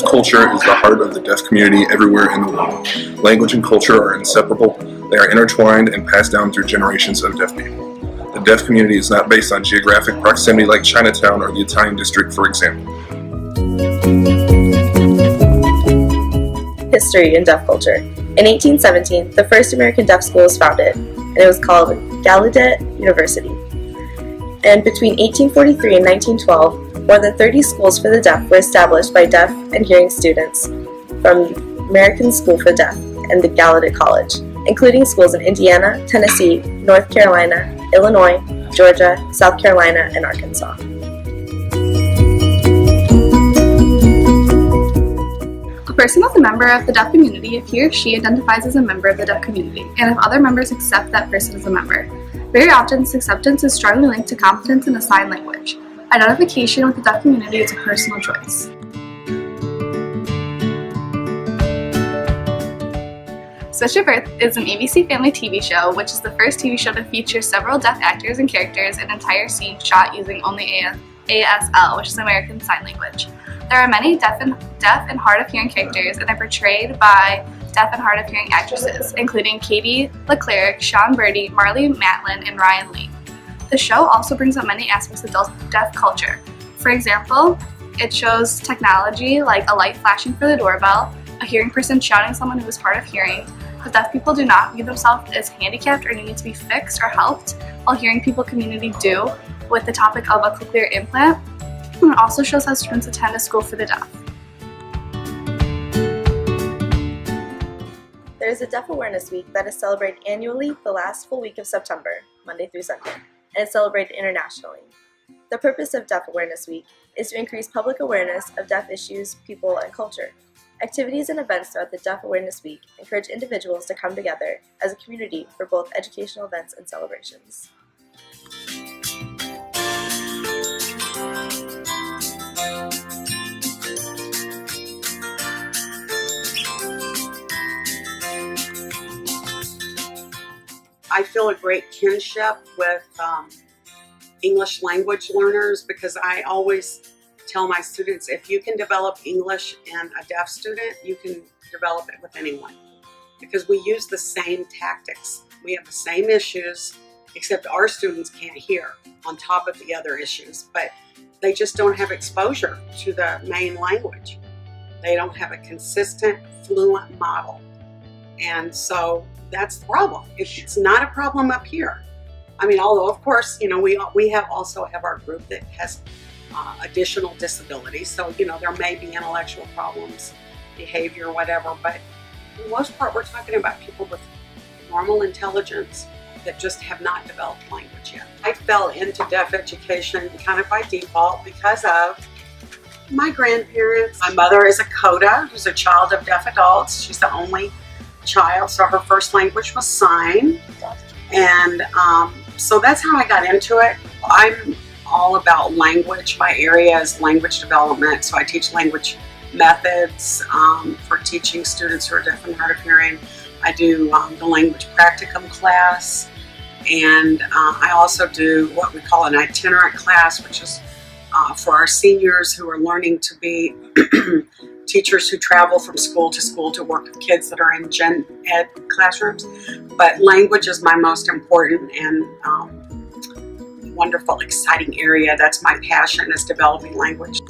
culture is the heart of the deaf community everywhere in the world. Language and culture are inseparable. They are intertwined and passed down through generations of deaf people. The deaf community is not based on geographic proximity like Chinatown or the Italian district, for example. History in deaf culture. In 1817, the first American deaf school was founded, and it was called Gallaudet University. And between 1843 and 1912, more than 30 schools for the deaf were established by deaf and hearing students from American School for the Deaf and the Gallaudet College, including schools in Indiana, Tennessee, North Carolina, Illinois, Georgia, South Carolina, and Arkansas. A person is a member of the deaf community if he or she identifies as a member of the deaf community, and if other members accept that person as a member. Very often, this acceptance is strongly linked to competence in a sign language. Identification with the deaf community is a personal choice. Switch of Birth is an ABC Family TV show, which is the first TV show to feature several deaf actors and characters in entire scenes shot using only ASL, which is American Sign Language. There are many deaf and hard of hearing characters, and they're portrayed by deaf and hard of hearing actresses, including Katie Leclerc, Sean Birdie, Marlee Matlin, and Ryan Lee. The show also brings up many aspects of deaf culture. For example, it shows technology like a light flashing for the doorbell, a hearing person shouting at someone who is hard of hearing, how deaf people do not view themselves as handicapped or needing to be fixed or helped, while hearing people community do, with the topic of a cochlear implant. And it also shows how students attend a school for the deaf. There is a Deaf Awareness Week that is celebrated annually the last full week of September, Monday through Sunday, and it's celebrated internationally. The purpose of Deaf Awareness Week is to increase public awareness of deaf issues, people, and culture. Activities and events throughout the Deaf Awareness Week encourage individuals to come together as a community for both educational events and celebrations. I feel a great kinship with English language learners because I always tell my students, if you can develop English in a deaf student, you can develop it with anyone. Because we use the same tactics. We have the same issues, except our students can't hear on top of the other issues, but they just don't have exposure to the main language. They don't have a consistent, fluent model. And so that's the problem. It's not a problem up here. I mean, although of course, you know, we also have our group that has additional disabilities. So, you know, there may be intellectual problems, behavior, whatever, but for the most part, we're talking about people with normal intelligence that just have not developed language yet. I fell into deaf education kind of by default because of my grandparents. My mother is a CODA, who's a child of deaf adults. She's the only child, so her first language was sign. And so that's how I got into it. I'm all about language. My area is language development, so I teach language methods for teaching students who are deaf and hard of hearing. I do the language practicum class, and I also do what we call an itinerant class, which is for our seniors who are learning to be teachers who travel from school to work with kids that are in gen ed classrooms. But language is my most important and wonderful, exciting area. That's my passion, is developing language.